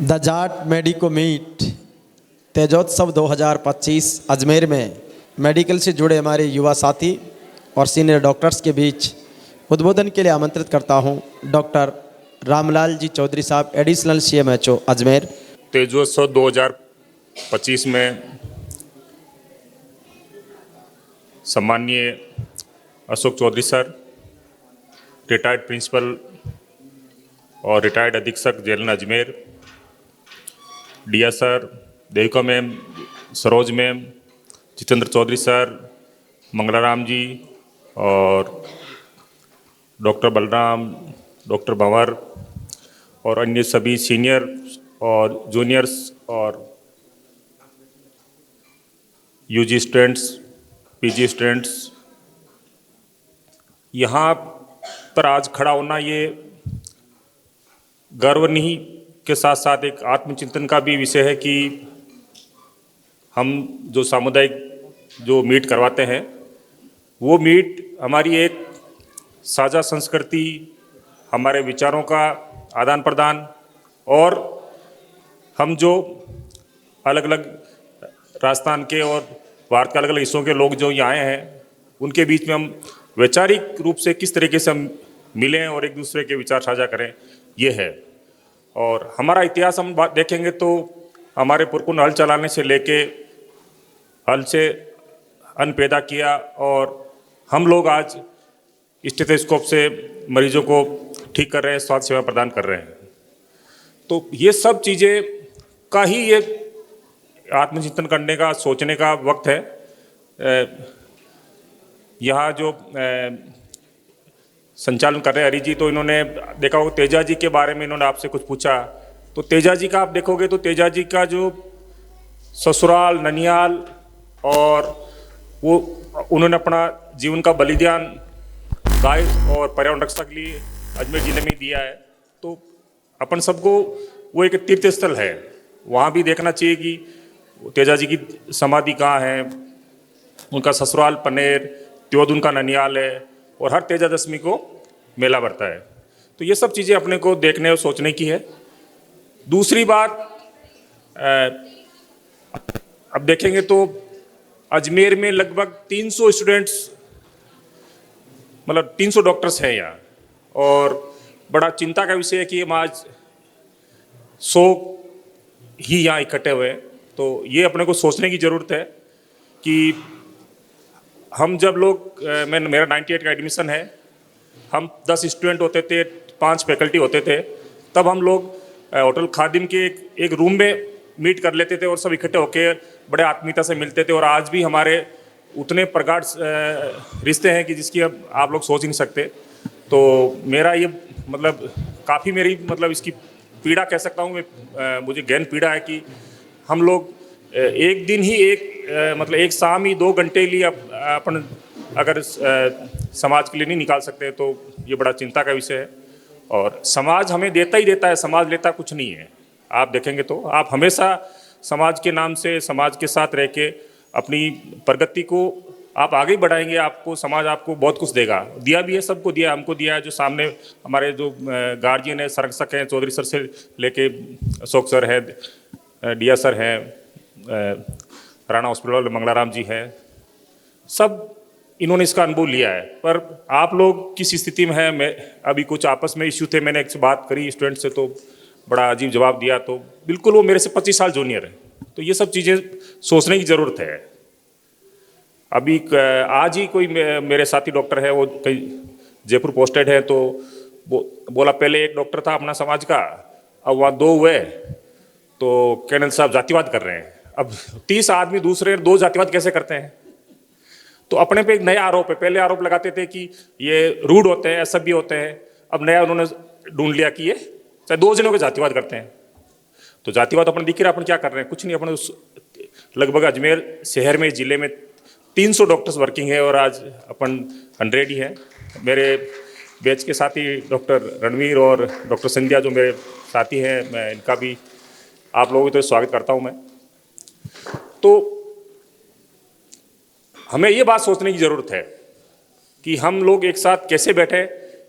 The Jat medico meet Tejotsav 2025 Ajmer में medical से जुड़े हमारे युवा साथी और सीनियर डॉक्टर्स के बीच उद्बोधन के लिए आमंत्रित करता हूं डॉक्टर रामलाल जी चौधरी साहब, एडिशनल CMHO अजमेर। तेजोत्सव 2025 में सम्माननीय Ashok Chaudhary sir, retired principal और रिटायर्ड अधीक्षक jail Ajmer, DA sir, Devika ma'am, Saroj ma'am, Jitendra Chaudhary sir, Mangalaram ji और डॉक्टर बलराम, डॉक्टर भंवर और अन्य सभी सीनियर और जूनियर्स और UG स्टूडेंट्स, PG स्टूडेंट्स, यहाँ पर आज खड़ा होना ये गर्व नहीं के साथ साथ एक आत्मचिंतन का भी विषय है कि हम जो सामुदायिक जो मीट करवाते हैं वो मीट हमारी एक साझा संस्कृति, हमारे विचारों का आदान प्रदान और हम जो अलग अलग राजस्थान के और भारत के अलग अलग हिस्सों के लोग जो यहाँ आए हैं उनके बीच में हम वैचारिक रूप से किस तरीके से हम मिलें और एक दूसरे के विचार साझा करें, ये है। और हमारा इतिहास हम देखेंगे तो हमारे पुरखों ने हल चलाने से लेके हल से अन्न पैदा किया और हम लोग आज स्टेथोस्कोप से मरीजों को ठीक कर रहे हैं, स्वास्थ्य सेवा प्रदान कर रहे हैं। तो ये सब चीज़ें का ही ये आत्मचिंतन करने का, सोचने का वक्त है। यहाँ जो संचालन कर रहे हैं हरी जी, तो इन्होंने देखा होगा तेजा जी के बारे में इन्होंने आपसे कुछ पूछा, तो तेजा जी का आप देखोगे तो तेजा जी का जो ससुराल, ननियाल और वो उन्होंने अपना जीवन का बलिदान गाय और पर्यावरण रक्षा के लिए अजमेर जिले में दिया है। तो अपन सबको वो एक तीर्थ स्थल है, वहाँ भी देखना चाहिए कि तेजा जी की समाधि कहाँ है, उनका ससुराल पनेर, त्योद उनका ननियाल है और हर तेजा दशमी को मेला बढ़ता है। तो ये सब चीज़ें अपने को देखने और सोचने की है। दूसरी बात, अब देखेंगे तो अजमेर में लगभग 300 स्टूडेंट्स, मतलब 300 डॉक्टर्स हैं यहाँ और बड़ा चिंता का विषय है कि हम आज 100 ही यहाँ इकट्ठे हुए हैं। तो ये अपने को सोचने की ज़रूरत है कि हम जब लोग मेरा 98 का एडमिशन है, हम 10 स्टूडेंट होते थे, 5 फैकल्टी होते थे, तब हम लोग होटल खादिम के एक रूम में मीट कर लेते थे और सब इकट्ठे होकर बड़े आत्मीयता से मिलते थे। और आज भी हमारे उतने प्रगाढ़ रिश्ते हैं कि जिसकी अब आप लोग सोच ही नहीं सकते। तो मेरा ये मतलब काफ़ी मेरी मतलब इसकी पीड़ा कह सकता हूँ मैं, मुझे गहन पीड़ा है कि हम लोग एक दिन ही मतलब एक शाम ही 2 घंटे लिए अपन अगर समाज के लिए नहीं निकाल सकते तो ये बड़ा चिंता का विषय है। और समाज हमें देता ही देता है, समाज लेता कुछ नहीं है। आप देखेंगे तो आप हमेशा समाज के नाम से, समाज के साथ रह के अपनी प्रगति को आप आगे बढ़ाएंगे, आपको समाज आपको बहुत कुछ देगा, दिया भी है, सबको दिया, हमको दिया है। जो सामने हमारे जो गार्जियन है, संरक्षक हैं, चौधरी सर से लेके अशोक सर है, DA सर हैं, राणा हॉस्पिटल मंगलाराम जी हैं, सब इन्होंने इसका अनुभव लिया है। पर आप लोग किस स्थिति में हैं? मैं अभी कुछ आपस में इश्यू थे, मैंने एक से बात करी स्टूडेंट से तो बड़ा अजीब जवाब दिया, तो बिल्कुल वो मेरे से 25 साल जूनियर है। तो ये सब चीज़ें सोचने की ज़रूरत है। अभी आज ही कोई मेरे साथी डॉक्टर है, वो कहीं जयपुर पोस्टेड है, तो बोला पहले एक डॉक्टर था अपना समाज का, अब वहाँ 2 हुए, तो कर्नल साहब जातिवाद कर रहे हैं। अब 30 आदमी दूसरे 2 जातिवाद कैसे करते हैं? तो अपने पे एक नया आरोप है। पहले आरोप लगाते थे कि ये रूड होते हैं, असभ्य होते हैं, अब नया उन्होंने ढूंढ लिया कि ये चाहे 2 जनों के जातिवाद करते हैं। तो जातिवाद अपन दिख रहा, अपन क्या कर रहे हैं? कुछ नहीं। अपन लगभग अजमेर शहर में, जिले में 300 डॉक्टर्स वर्किंग है और आज अपन 100 ही हैं। मेरे बैच के साथी डॉक्टर रणवीर और डॉक्टर संध्या जो मेरे साथी हैं, मैं इनका भी आप लोगों को तो स्वागत करता हूं मैं। तो हमें ये बात सोचने की ज़रूरत है कि हम लोग एक साथ कैसे बैठे,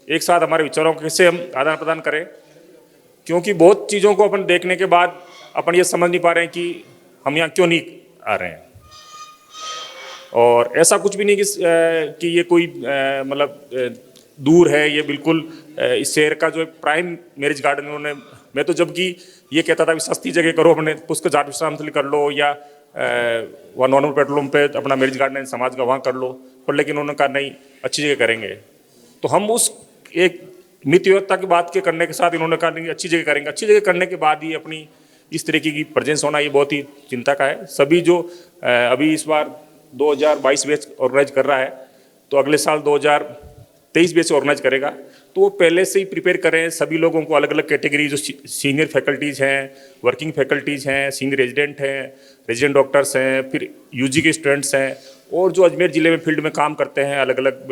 एक साथ हमारे विचारों को कैसे हम आदान प्रदान करें क्योंकि बहुत चीज़ों को अपन देखने के बाद अपन ये समझ नहीं पा रहे हैं कि हम यहाँ क्यों नहीं आ रहे हैं। और ऐसा कुछ भी नहीं कि ये कोई दूर है, ये बिल्कुल इस शहर का जो प्राइम मैरिज गार्डन उन्होंने, मैं तो जबकि ये कहता था कि सस्ती जगह करो, अपने पुष्कर जाट विश्रामस्थली कर लो या वहाँ नॉर्मल पेट्रोल पे अपना मैरिज गार्डन समाज का वहाँ कर लो, पर लेकिन उन्होंने कहा नहीं, अच्छी जगह करेंगे। तो हम उस एक मित व्यवस्था की बात के करने के साथ इन्होंने कहा नहीं अच्छी जगह करेंगे। अच्छी जगह करने के बाद ही अपनी इस तरीके की प्रेजेंस होना ये बहुत ही चिंता का है। सभी जो अभी इस बार 2022 बैच ऑर्गेनाइज कर रहा है, तो अगले साल 2023 बैच ऑर्गेनाइज करेगा, तो वो पहले से ही प्रिपेयर करें सभी लोगों को, अलग अलग कैटेगरी जो सीनियर फैकल्टीज़ हैं, वर्किंग फैकल्टीज़ हैं, सीनियर रेजिडेंट हैं, रेजिडेंट डॉक्टर्स हैं, फिर यूजी के स्टूडेंट्स हैं, और जो अजमेर ज़िले में फील्ड में काम करते हैं अलग अलग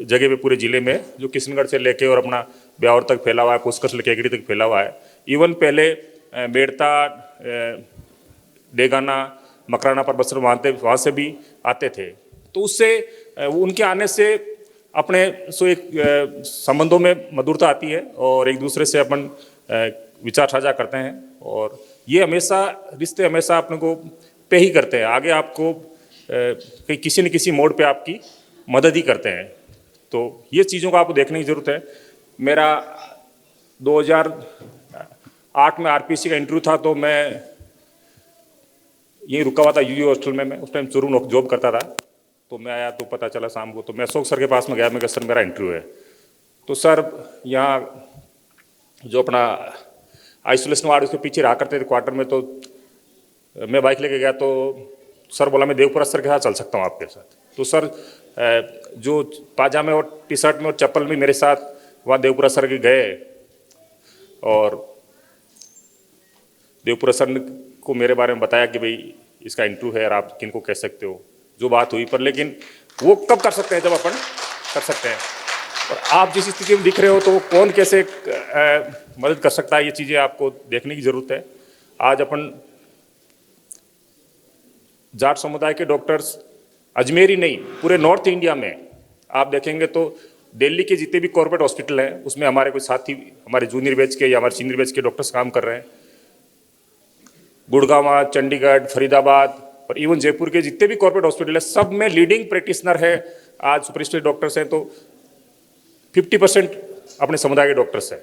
जगह पे पूरे ज़िले में, जो किशनगढ़ से लेके और अपना ब्यावर तक फैला हुआ है, पुष्कर से लेके एगरी तक फैला हुआ है। इवन पहले बेड़ता, डेगाना, मकराना पर बसर वहाँ से भी आते थे। तो उससे उनके आने से अपने सो एक संबंधों में मधुरता आती है और एक दूसरे से अपन विचार साझा करते हैं, और ये हमेशा रिश्ते हमेशा अपने को पे ही करते हैं, आगे आपको किसी न किसी मोड़ पे आपकी मदद ही करते हैं। तो ये चीज़ों को आपको देखने की ज़रूरत है। मेरा 2008 में आरपीसी का इंटरव्यू था, तो मैं यहीं रुका हुआ था यूजी हॉस्टल में, मैं उस टाइम चुरू जॉब करता था। तो मैं आया तो पता चला शाम को, तो मैं अशोक सर के पास में गया, मैं कहा सर मेरा इंटरव्यू है। तो सर यहाँ जो अपना आइसोलेशन वार्ड उसके पीछे रहा करते थे क्वार्टर में, तो मैं बाइक लेके गया, तो सर बोला मैं देवपुरा सर के साथ चल सकता हूँ आपके साथ। तो सर जो पाजामे और टी शर्ट में और चप्पल में मेरे साथ वहाँ देवपुरा सर के गए, और देवपुरा सर को मेरे बारे में बताया कि भाई इसका इंटरव्यू है और आप किन को कह सकते हो, जो बात हुई। पर लेकिन वो कब कर सकते हैं, जब अपन कर सकते हैं। और आप जिस स्थिति में दिख रहे हो, तो वो कौन कैसे मदद कर सकता है, ये चीज़ें आपको देखने की ज़रूरत है। आज अपन जाट समुदाय के डॉक्टर्स अजमेर ही नहीं, पूरे नॉर्थ इंडिया में आप देखेंगे तो दिल्ली के जितने भी कॉर्पोरेट हॉस्पिटल हैं, उसमें हमारे कोई साथी हमारे जूनियर बैच के या हमारे सीनियर बैच के डॉक्टर्स काम कर रहे हैं। गुड़गांव, चंडीगढ़, फरीदाबाद और इवन जयपुर के जितने भी कॉर्पोरेट हॉस्पिटल है, सब में लीडिंग प्रैक्टिशनर है, आज सुपर स्पेशलिस्ट डॉक्टर्स हैं, तो 50% अपने समुदाय के डॉक्टर्स हैं।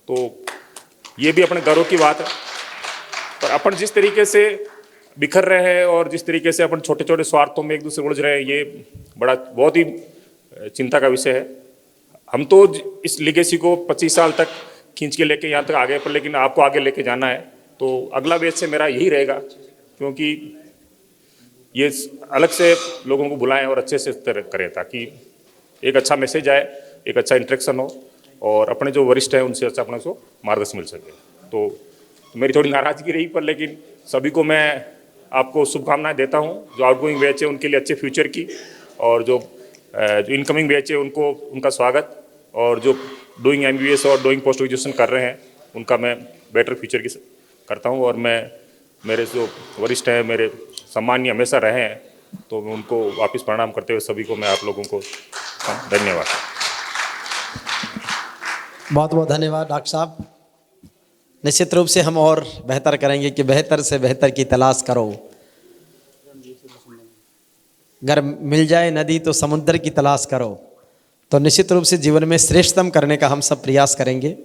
तो ये भी अपने गर्व की बात है। पर अपन जिस तरीके से बिखर रहे हैं और जिस तरीके से अपन छोटे छोटे स्वार्थों में एक दूसरे उलझ रहे हैं, ये बहुत ही चिंता का विषय है। हम तो इस लिगेसी को 25 साल तक खींच के लेके यहाँ तक आ गए, पर लेकिन आपको आगे लेके जाना है। तो अगला बैच से मेरा यही रहेगा, क्योंकि ये अलग से लोगों को बुलाएं और अच्छे से करें, ताकि एक अच्छा मैसेज आए, एक अच्छा इंटरेक्शन हो, और अपने जो वरिष्ठ हैं उनसे अच्छा अपने को मार्गदर्शन मिल सके। तो मेरी थोड़ी नाराज़गी रही, पर लेकिन सभी को मैं आपको शुभकामनाएं देता हूं। जो आउटगोइंग बैच है उनके लिए अच्छे फ्यूचर की, और जो इनकमिंग बैच है उनको उनका स्वागत, और जो डूइंग MBBS और डूइंग पोस्ट ग्रेजुएशन कर रहे हैं उनका मैं बेटर फ्यूचर की करता हूं। और मैं मेरे जो वरिष्ठ हैं, मेरे सम्मानीय हमेशा रहे हैं, तो मैं उनको वापस प्रणाम करते हुए सभी को मैं आप लोगों को धन्यवाद। बहुत बहुत धन्यवाद डॉक्टर साहब। निश्चित रूप से हम और बेहतर करेंगे कि बेहतर से बेहतर की तलाश करो। अगर मिल जाए नदी तो समुद्र की तलाश करो। तो निश्चित रूप से जीवन में श्रेष्ठतम करने का हम सब प्रयास करेंगे।